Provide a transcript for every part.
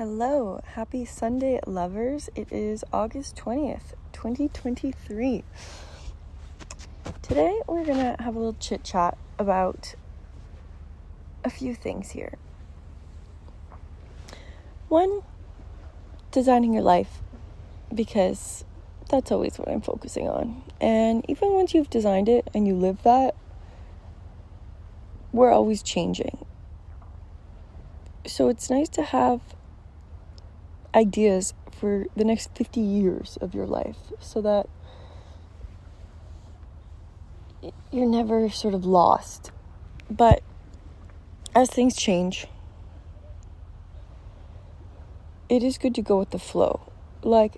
Hello, happy Sunday, lovers. It is August 20th, 2023. Today, we're going to have a little chit chat about a few things here. One, designing your life, because that's always what I'm focusing on. And even once you've designed it and you live that, we're always changing. So it's nice to have ideas for the next 50 years of your life so that you're never sort of lost. But as things change, it is good to go with the flow. Like,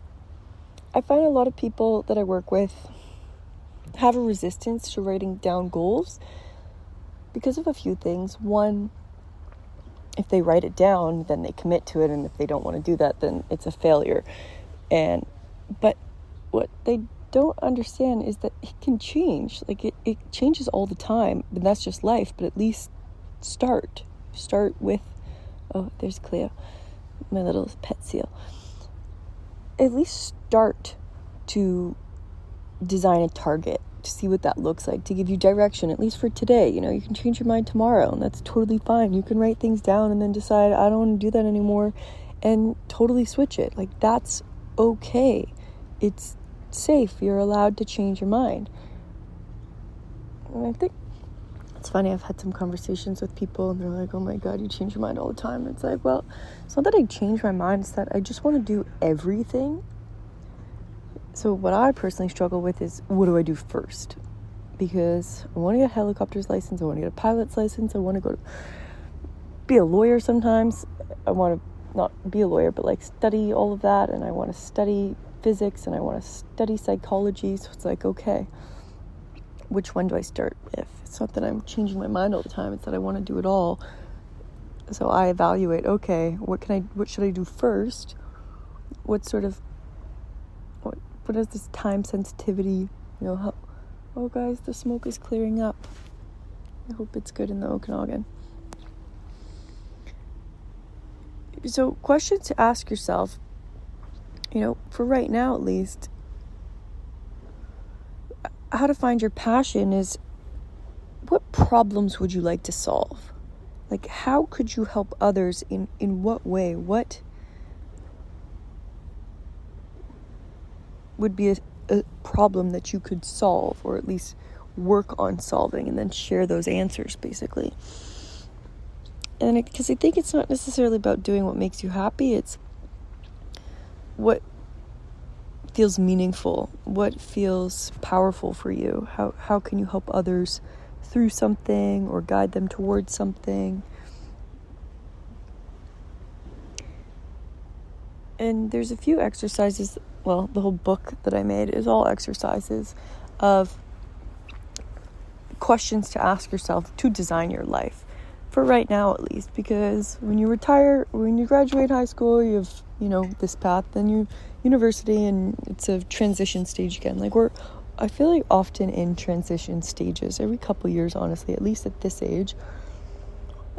I find a lot of people that I work with have a resistance to writing down goals because of a few things. One, if they write it down, then they commit to it, and if they don't want to do that, then it's a failure. But what they don't understand is that it can change. Like, it changes all the time, and that's just life. But at least start with, oh, there's Cleo, my little pet seal. At least start to design a target, to see what that looks like, to give you direction, at least for today. You can change your mind tomorrow, and that's totally fine. You can write things down and then decide, I don't want to do that anymore, and totally switch it. Like, that's okay. It's safe. You're allowed to change your mind. And I think it's funny, I've had some conversations with people, and they're like, oh my God, you change your mind all the time. And it's like, well, it's not that I change my mind, it's that I just want to do everything. So what I personally struggle with is, what do I do first? Because I want to get a helicopter's license, I want to get a pilot's license, I want to go to be a lawyer sometimes. I want to not be a lawyer, but like study all of that, and I want to study physics, and I want to study psychology. So it's like, okay, which one do I start with? It's not that I'm changing my mind all the time, it's that I want to do it all. So I evaluate, okay, what should I do first? What is this time sensitivity? Oh guys, the smoke is clearing up. I hope it's good in the Okanagan. So questions to ask yourself, for right now at least, how to find your passion is, what problems would you like to solve? Like, how could you help others in what way? What would be a problem that you could solve, or at least work on solving, and then share those answers, basically. And because I think it's not necessarily about doing what makes you happy, it's what feels meaningful, what feels powerful for you. How can you help others through something or guide them towards something? And there's a few exercises. Well, the whole book that I made is all exercises of questions to ask yourself to design your life, for right now at least, because when you retire, when you graduate high school, you have, this path, then you university, and it's a transition stage again. Like, I feel like often in transition stages, every couple years, honestly, at least at this age.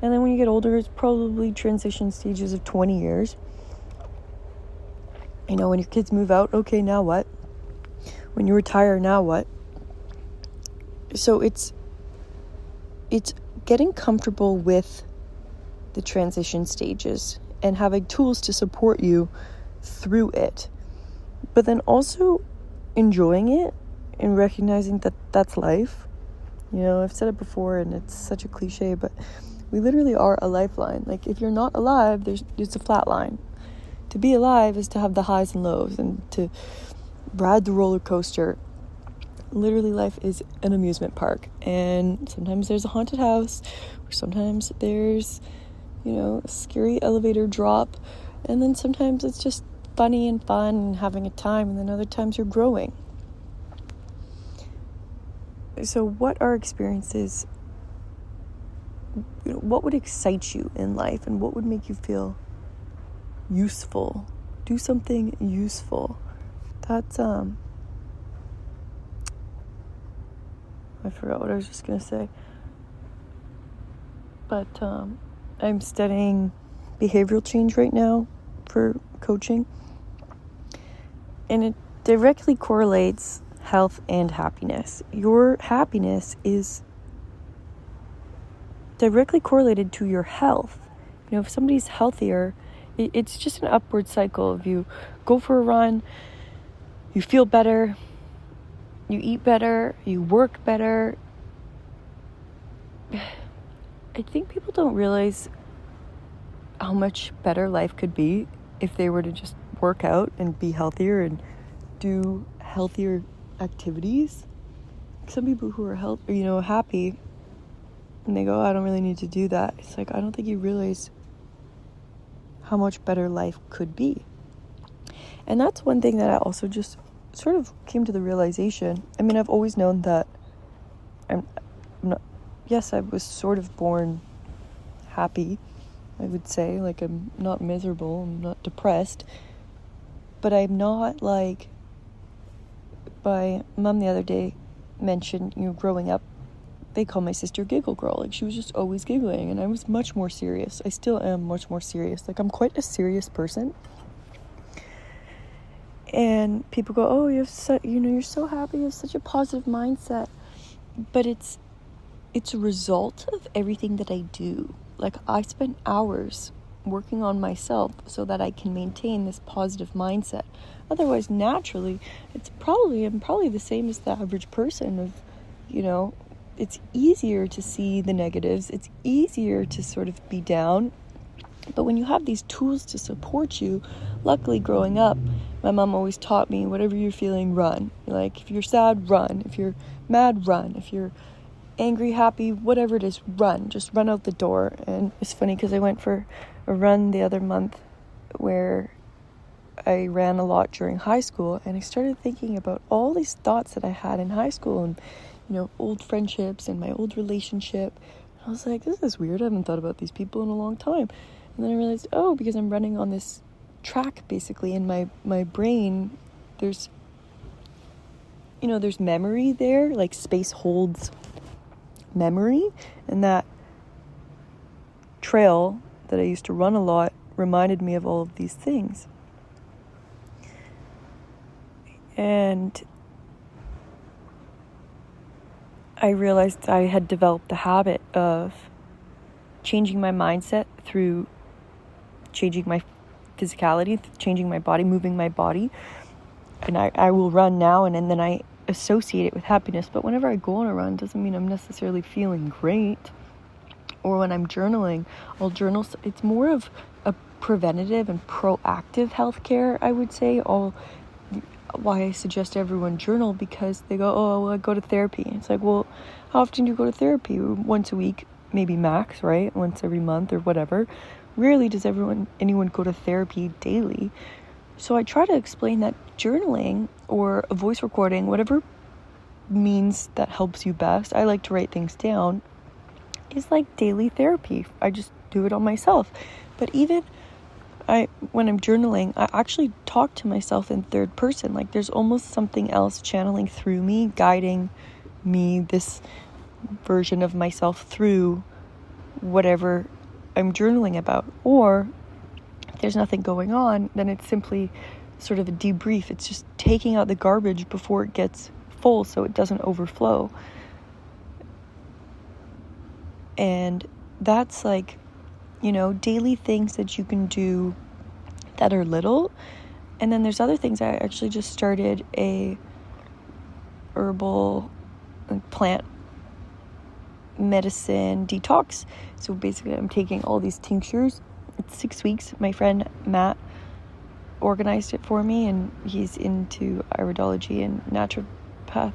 And then when you get older, it's probably transition stages of 20 years. When your kids move out, okay, now what? When you retire, now what? So it's getting comfortable with the transition stages and having tools to support you through it. But then also enjoying it and recognizing that that's life. I've said it before, and it's such a cliche, but we literally are a lifeline. Like, if you're not alive, it's a flat line. To be alive is to have the highs and lows and to ride the roller coaster. Literally, life is an amusement park, and sometimes there's a haunted house, or sometimes there's, a scary elevator drop, and then sometimes it's just funny and fun and having a time, and then other times you're growing. So what are experiences, what would excite you in life, and what would make you feel useful? Do something useful. That's I forgot what I was just gonna say, but I'm studying behavioral change right now, for coaching. And it directly correlates health and happiness. Your happiness is directly correlated to your health. You know, if somebody's healthier, it's just an upward cycle. If you go for a run, you feel better, you eat better, you work better. I think people don't realize how much better life could be if they were to just work out and be healthier and do healthier activities. Some people who are happy, and they go, I don't really need to do that. It's like, I don't think you realize how much better life could be. And that's one thing that I also just sort of came to the realization. I mean, I've always known that I'm not, yes, I was sort of born happy, I would say. Like, I'm not miserable, I'm not depressed, but I'm not like, my mom the other day mentioned, growing up, they call my sister Giggle Girl. Like, she was just always giggling, and I was much more serious. I still am much more serious. Like, I'm quite a serious person. And people go, oh, you're so happy, you have such a positive mindset. But it's a result of everything that I do. Like, I spend hours working on myself so that I can maintain this positive mindset. Otherwise, naturally, I'm probably the same as the average person of, it's easier to see the negatives. It's easier to sort of be down. But when you have these tools to support you, luckily growing up, my mom always taught me, whatever you're feeling, run. Like, if you're sad, run. If you're mad, run. If you're angry, happy, whatever it is, run. Just run out the door. And it's funny because I went for a run the other month where I ran a lot during high school, and I started thinking about all these thoughts that I had in high school and, old friendships and my old relationship. I was like, this is weird. I haven't thought about these people in a long time. And then I realized, because I'm running on this track, basically, in my brain, there's memory there, like space holds memory, and that trail that I used to run a lot reminded me of all of these things. And I realized I had developed the habit of changing my mindset through changing my physicality, changing my body, moving my body. And I will run now, and then I associate it with happiness. But whenever I go on a run, doesn't mean I'm necessarily feeling great. Or when I'm journaling, I'll journal. It's more of a preventative and proactive healthcare, I would say. Why I suggest everyone journal, because they go, well, I go to therapy. It's like, well, how often do you go to therapy? Once a week, maybe max, right? Once every month or whatever. Rarely does anyone go to therapy daily. So I try to explain that journaling or a voice recording, whatever means that helps you best, I like to write things down, is like daily therapy. I just do it on myself. But even when I'm journaling, I actually talk to myself in third person. Like, there's almost something else channeling through me, guiding me, this version of myself, through whatever I'm journaling about. Or if there's nothing going on, then it's simply sort of a debrief. It's just taking out the garbage before it gets full so it doesn't overflow. And that's like, daily things that you can do that are little. And then there's other things. I actually just started a herbal plant medicine detox. So basically I'm taking all these tinctures. It's 6 weeks. My friend Matt organized it for me, and he's into iridology and naturopath,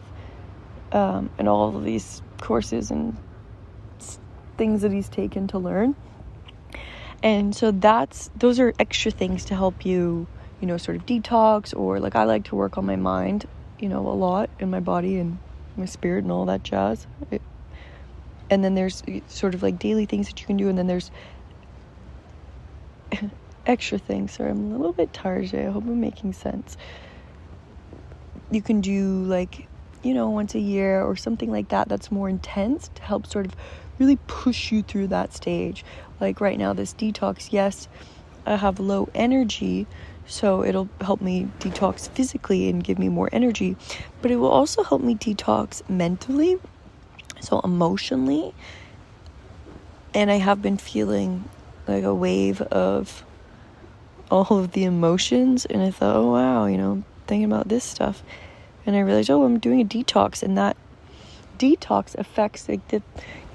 and all of these courses and things that he's taken to learn. And so those are extra things to help you, sort of detox, or like I like to work on my mind, a lot, and my body and my spirit and all that jazz. And then there's sort of like daily things that you can do, and then there's extra things. Sorry, I'm a little bit tired today. I hope I'm making sense. You can do like, once a year or something like that that's more intense to help sort of really push you through that stage. Like right now, this detox, yes, I have low energy, so it'll help me detox physically and give me more energy, but it will also help me detox mentally, so emotionally. And I have been feeling like a wave of all of the emotions, and I thought, oh wow, thinking about this stuff, and I realized, oh, I'm doing a detox, and that detox affects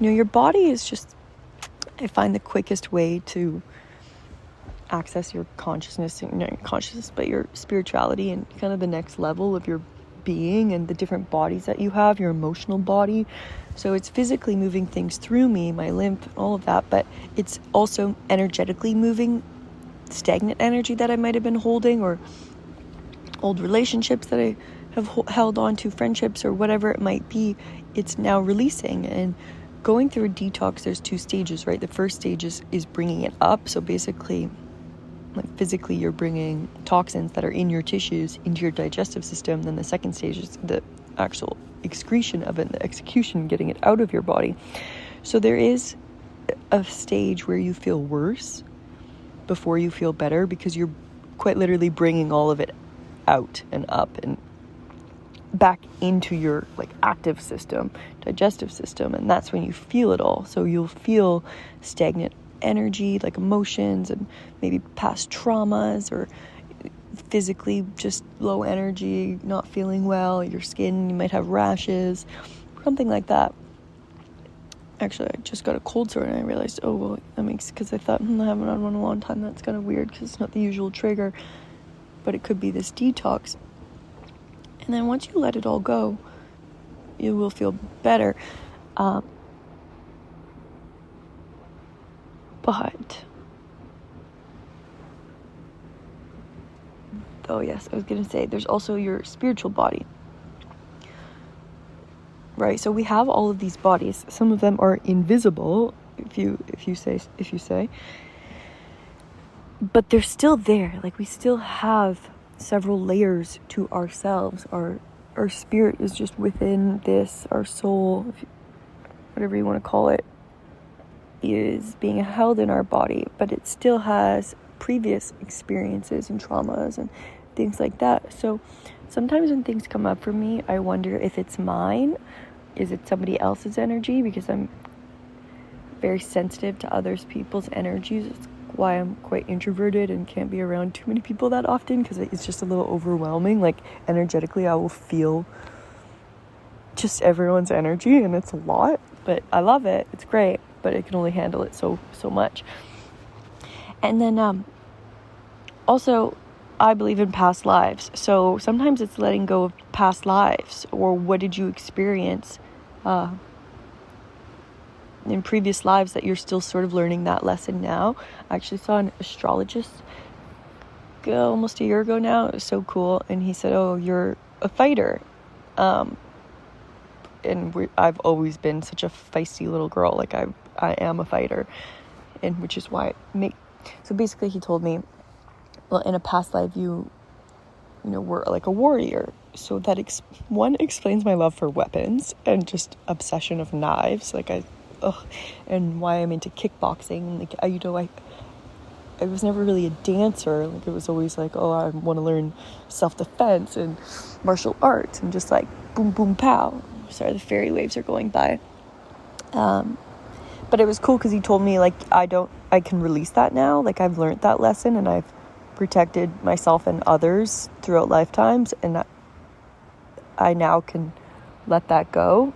your body is just, I find, the quickest way to access your consciousness, but your spirituality and kind of the next level of your being and the different bodies that you have, your emotional body. So it's physically moving things through me, my lymph, all of that, but it's also energetically moving stagnant energy that I might have been holding, or old relationships that I have held on to, friendships or whatever it might be. It's now releasing. And going through a detox, there's 2 stages, right? The first stage is bringing it up. So basically, like physically, you're bringing toxins that are in your tissues into your digestive system. Then the second stage is the actual excretion of it, the execution, getting it out of your body. So there is a stage where you feel worse before you feel better, because you're quite literally bringing all of it out and up and back into your active system, digestive system, and that's when you feel it all. So you'll feel stagnant energy, like emotions and maybe past traumas, or physically just low energy, not feeling well, your skin, you might have rashes, something like that. Actually, I just got a cold sore and I realized, oh, well, that makes, because I thought, I haven't had one in a long time. That's kind of weird because it's not the usual trigger, but it could be this detox. And then once you let it all go, you will feel better. But, oh yes, I was going to say, there's also your spiritual body. Right, so we have all of these bodies. Some of them are invisible, if you say, but they're still there. Like, we still have several layers to ourselves. Our spirit is just within this. Our soul, whatever you want to call it, is being held in our body, but it still has previous experiences and traumas and things like that. So sometimes when things come up for me, I wonder if it's mine. Is it somebody else's energy? Because I'm very sensitive to other people's energies. It's why I'm quite introverted and can't be around too many people that often, because it's just a little overwhelming. Like, energetically, I will feel just everyone's energy, and it's a lot, but I love it. It's great, but it can only handle it so much. And then also, I believe in past lives. So sometimes it's letting go of past lives, or what did you experience in previous lives that you're still sort of learning that lesson now. I actually saw an astrologist almost a year ago now. It was so cool. And he said, oh, you're a fighter. And I've always been such a feisty little girl. Like, I am a fighter. And which is why so basically he told me, well, in a past life, you were like a warrior. So that explains my love for weapons and just obsession of knives. And why I'm into kickboxing. Like, I was never really a dancer. Like, it was always like, oh, I want to learn self-defense and martial arts and just like boom, boom, pow. Sorry, the fairy waves are going by. But it was cool because he told me, like, I can release that now. Like, I've learned that lesson and I've protected myself and others throughout lifetimes, and I now can let that go.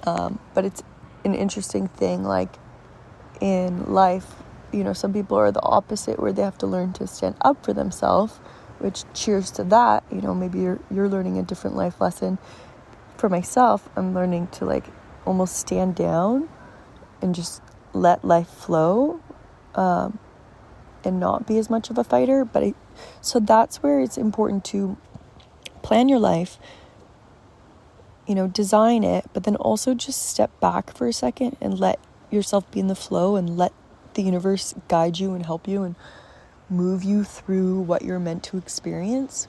But it's an interesting thing, like, in life, some people are the opposite, where they have to learn to stand up for themselves, which cheers to that. Maybe you're learning a different life lesson. For myself, I'm learning to, like, almost stand down and just let life flow, and not be as much of a fighter. So that's where it's important to plan your life, design it, but then also just step back for a second and let yourself be in the flow and let the universe guide you and help you and move you through what you're meant to experience.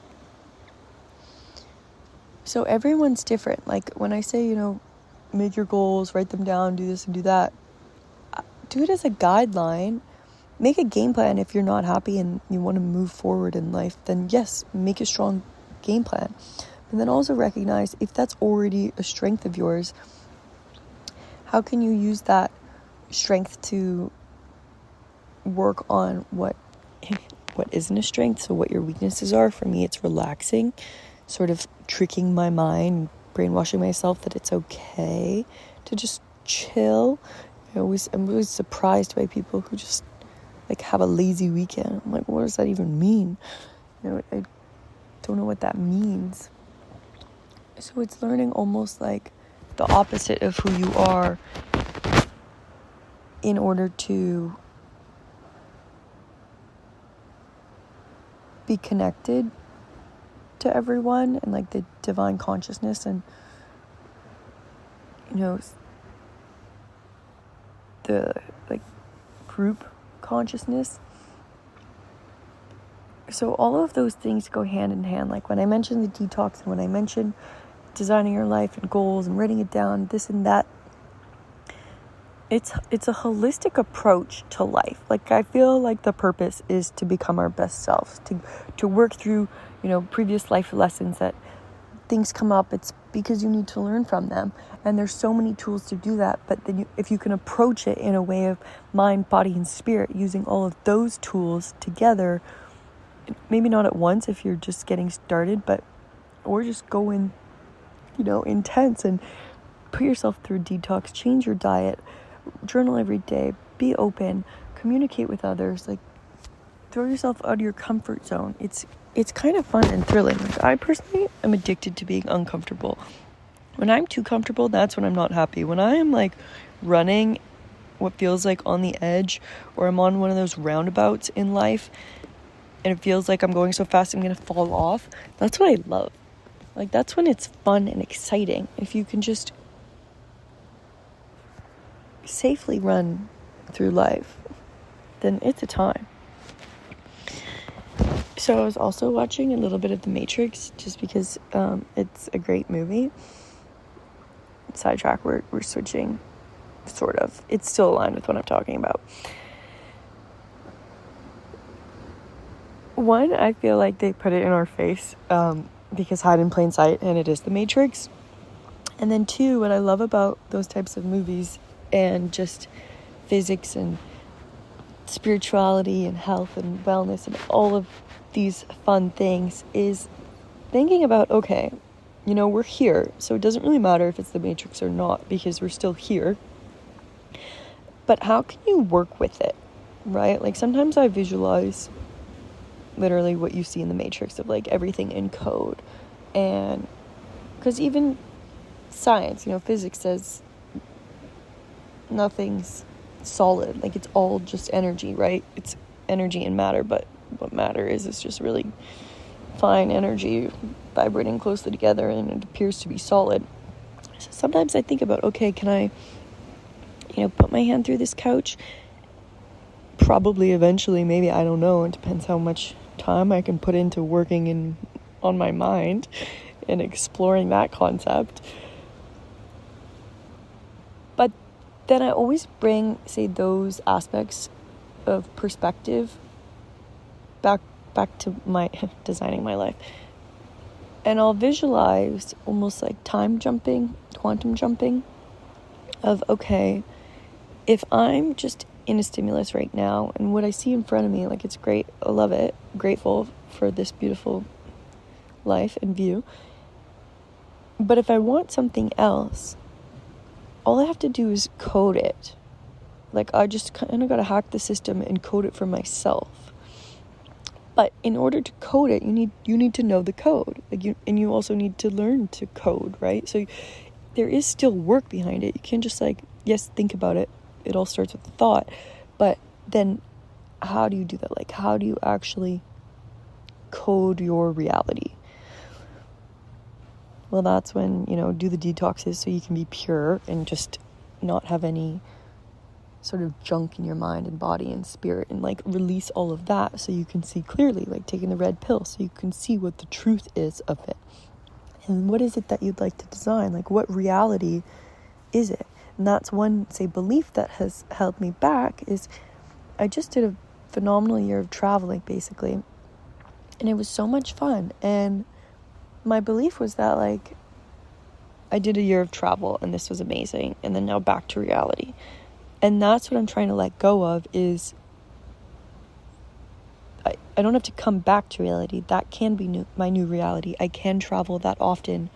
So everyone's different. Like, when I say, make your goals, write them down, do this and do that, do it as a guideline. make a game plan. If you're not happy and you want to move forward in life, then yes, make a strong game plan. And then also recognize if that's already a strength of yours, how can you use that strength to work on what isn't a strength? So what your weaknesses are. For me, it's relaxing, sort of tricking my mind, brainwashing myself that it's okay to just chill. I'm always surprised by people who just like have a lazy weekend. I'm like, what does that even mean? I don't know what that means. So it's learning almost like the opposite of who you are in order to be connected to everyone and like the divine consciousness and the like group consciousness. So all of those things go hand in hand. Like when I mentioned the detox and when I mentioned designing your life and goals and writing it down, this and that, it's a holistic approach to life. Like I feel like the purpose is to become our best selves, to work through, previous life lessons that things come up. It's because you need to learn from them. And there's so many tools to do that. But then if you can approach it in a way of mind, body, and spirit, using all of those tools together, maybe not at once if you're just getting started, or just go in, intense and put yourself through detox, change your diet, journal every day, be open, communicate with others, like throw yourself out of your comfort zone. It's kind of fun and thrilling. Like I personally am addicted to being uncomfortable. When I'm too comfortable, that's when I'm not happy. When I am like running what feels like on the edge, or I'm on one of those roundabouts in life and it feels like I'm going so fast I'm going to fall off, that's what I love. Like that's when it's fun and exciting. If you can just safely run through life, then it's a time. So I was also watching a little bit of The Matrix just because it's a great movie. Sidetrack, we're switching, sort of. It's still aligned with what I'm talking about. One, I feel like they put it in our face because hide in plain sight, and it is The Matrix. And then two, what I love about those types of movies and just physics and spirituality and health and wellness and all of these fun things is thinking about, okay, we're here, so it doesn't really matter if it's the Matrix or not because we're still here. But how can you work with it, right? Like sometimes I visualize literally what you see in the Matrix of like everything in code. And because even science, physics says nothing's solid. Like it's all just energy, right? It's energy and matter, but what matter is just really fine energy vibrating closely together, and it appears to be solid. So sometimes I think about, okay, can I put my hand through this couch? Probably eventually, maybe, I don't know. It depends how much time I can put into working on my mind and exploring that concept. But then I always bring, say, those aspects of perspective back to my designing my life. And I'll visualize almost like time jumping, quantum jumping of, okay, if I'm just in a stimulus right now and what I see in front of me, like it's great, I love it, grateful for this beautiful life and view. But if I want something else, all I have to do is code it. Like I just kind of got to hack the system and code it for myself. But in order to code it, you need to know the code. You also need to learn to code, right? So there is still work behind it. You can't just yes, think about it. It all starts with the thought. But then how do you do that? Like how do you actually code your reality? Well, that's when, do the detoxes so you can be pure and just not have any sort of junk in your mind and body and spirit, and release all of that so you can see clearly, like taking the red pill so you can see what the truth is of it. And what is it that you'd like to design? Like what reality is it? And that's one, say, belief that has held me back is I just did a phenomenal year of traveling, basically. And it was so much fun. And my belief was that, like, I did a year of travel and this was amazing. And then now back to reality. And that's what I'm trying to let go of is I don't have to come back to reality. That can be my new reality. I can travel that often,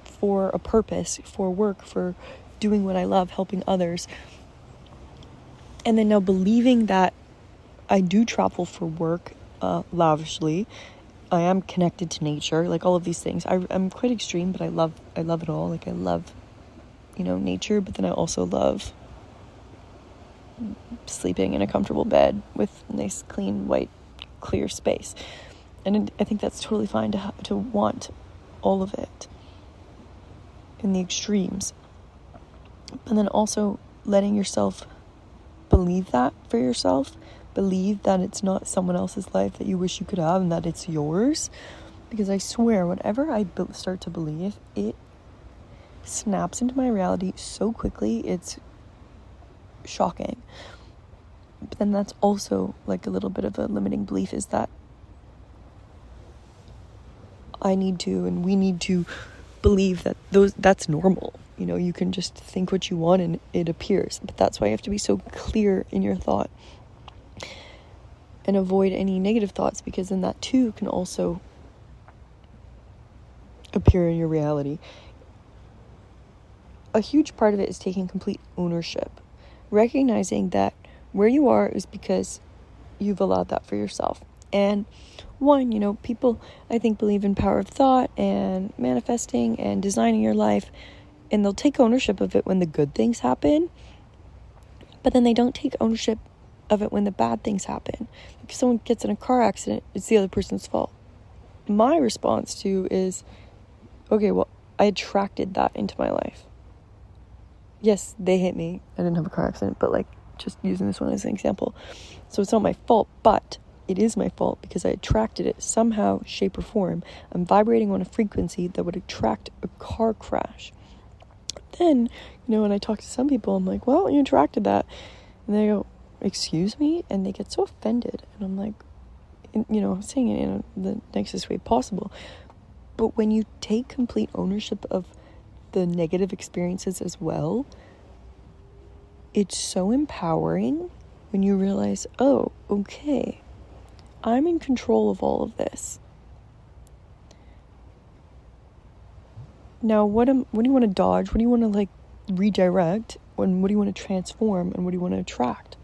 for a purpose, for work, for doing what I love, helping others. And then now believing that I do travel for work lavishly. I am connected to nature, like all of these things. I'm quite extreme, but I love it all. Like I love, nature, but then I also love sleeping in a comfortable bed with nice, clean, white, clear space. And I think that's totally fine to want all of it in the extremes. And then also letting yourself believe that for yourself. Believe that it's not someone else's life that you wish you could have and that it's yours. Because I swear, whatever I start to believe, it snaps into my reality so quickly, it's shocking. But then that's also like a little bit of a limiting belief, is that I need to and we need to believe that that's normal. You can just think what you want and it appears. But that's why you have to be so clear in your thought and avoid any negative thoughts, because then that too can also appear in your reality. A huge part of it is taking complete ownership, recognizing that where you are is because you've allowed that for yourself. And one, people I think believe in power of thought and manifesting and designing your life, and they'll take ownership of it when the good things happen, but then they don't take ownership of it when the bad things happen. If someone gets in a car accident, it's the other person's fault. My response to is, okay, well, I attracted that into my life. Yes, they hit me. I didn't have a car accident, but like just using this one as an example. So it's not my fault, but it is my fault because I attracted it somehow, shape, or form. I'm vibrating on a frequency that would attract a car crash. Then, when I talk to some people, I'm like, well, you attracted that. And they go, excuse me? And they get so offended. And I'm like, I'm saying it in the nicest way possible. But when you take complete ownership of the negative experiences as well, it's so empowering when you realize, oh, okay, I'm in control of all of this. Now, what do you want to dodge? What do you want to redirect? And what do you want to transform? And what do you want to attract?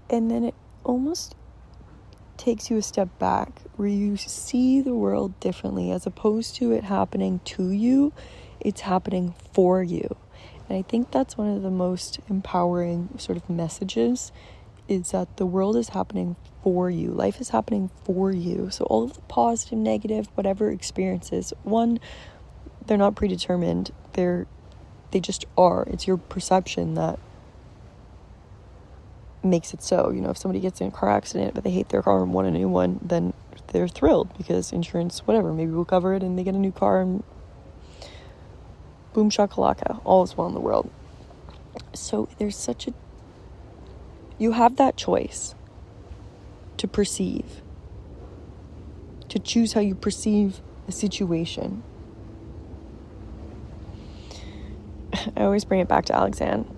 And then it almost takes you a step back where you see the world differently, as opposed to it happening to you, it's happening for you. And I think that's one of the most empowering sort of messages, is that the world is happening for you. Life is happening for you. So all of the positive, negative, whatever experiences, one, they're not predetermined. They just are. It's your perception that makes it so. If somebody gets in a car accident but they hate their car and want a new one, then they're thrilled because insurance, whatever, maybe we'll cover it, and they get a new car and boom shakalaka, all is well in the world. So there's you have that choice to perceive, to choose how you perceive a situation. I always bring it back to Alexandre,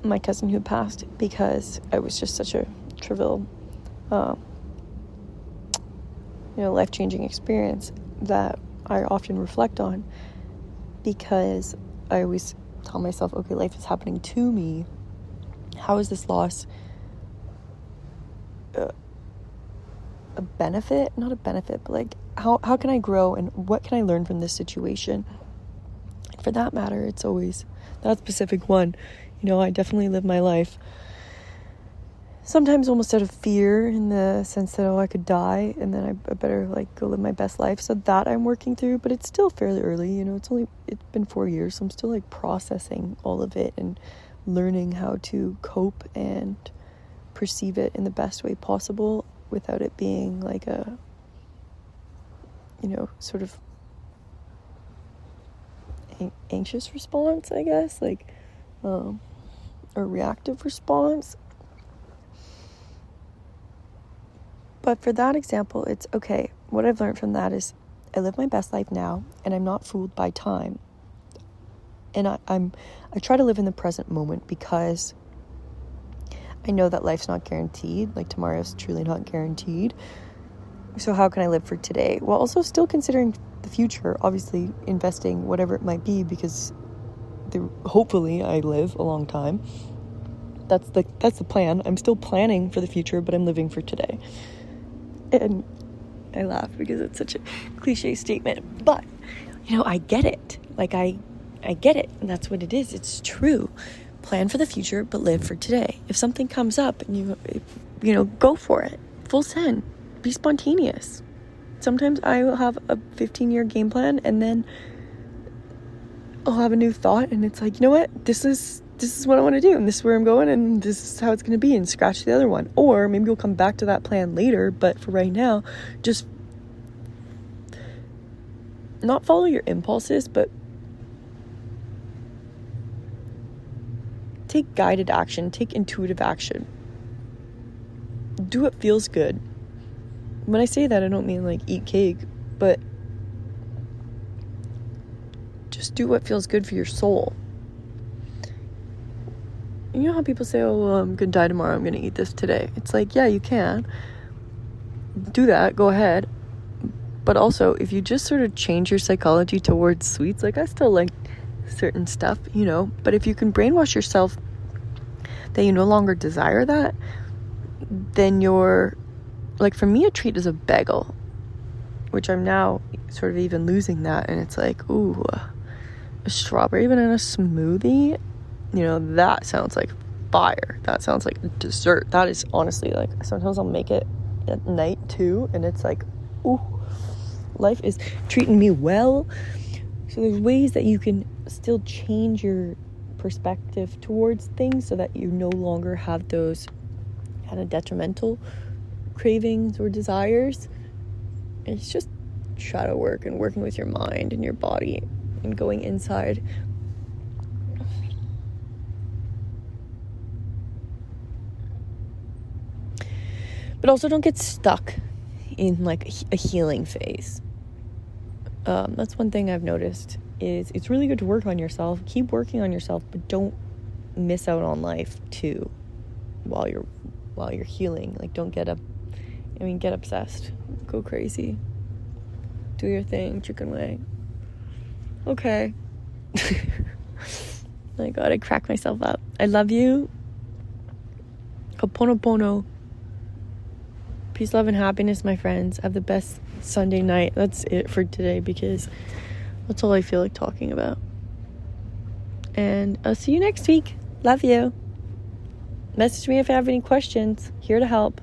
my cousin who passed, because it was just such a trivial, life-changing experience that I often reflect on, because I always tell myself, okay, life is happening to me. How is this loss a benefit? Not a benefit, but how can I grow and what can I learn from this situation? And for that matter, it's always that specific one. I definitely live my life sometimes almost out of fear, in the sense that, I could die and then I better go live my best life. So that I'm working through, but it's still fairly early. It's been 4 years, so I'm still processing all of it and learning how to cope and perceive it in the best way possible without it being a sort of anxious response, I guess. or reactive response. But for that example, it's okay. What I've learned from that is I live my best life now, and I'm not fooled by time. And I try to live in the present moment, because I know that life's not guaranteed. Like, tomorrow's truly not guaranteed. So how can I live for today, while also still considering the future, obviously investing whatever it might be, because hopefully I live a long time. That's the plan. I'm still planning for the future, but I'm living for today. And I laugh because it's such a cliche statement, but I get it. Like, I get it, and that's what it is. It's true. Plan for the future, but live for today. If something comes up and you go for it, full send. Be spontaneous. Sometimes I will have a 15-year game plan, and then I'll have a new thought, and it's like, you know what? This is what I want to do, and this is where I'm going, and this is how it's going to be, and scratch the other one. Or maybe we'll come back to that plan later, but for right now, just not follow your impulses, but take guided action, take intuitive action. Do what feels good. When I say that, I don't mean like eat cake, but just do what feels good for your soul. You know how people say, oh, well, I'm going to die tomorrow, I'm going to eat this today. It's like, yeah, you can. Do that, go ahead. But also, if you just sort of change your psychology towards sweets, like I still like certain stuff, but if you can brainwash yourself that you no longer desire that, then you're, like, for me, a treat is a bagel, which I'm now sort of even losing that, and it's like, ooh, a strawberry banana smoothie, that sounds like fire. That sounds like dessert. That is honestly, like, sometimes I'll make it at night too, and it's like, ooh, life is treating me well. So there's ways that you can still change your perspective towards things so that you no longer have those kind of detrimental cravings or desires. It's just shadow work and working with your mind and your body and going inside. But also don't get stuck in like a healing phase. That's one thing I've noticed is it's really good to work on yourself. Keep working on yourself, but don't miss out on life too while you're healing. Like, don't get obsessed. Go crazy. Do your thing, chicken wing. Okay. My God, I crack myself up. I love you. Ho'oponopono. Peace, love, and happiness, my friends. Have the best Sunday night. That's it for today, because that's all I feel like talking about. And I'll see you next week. Love you. Message me if you have any questions. Here to help.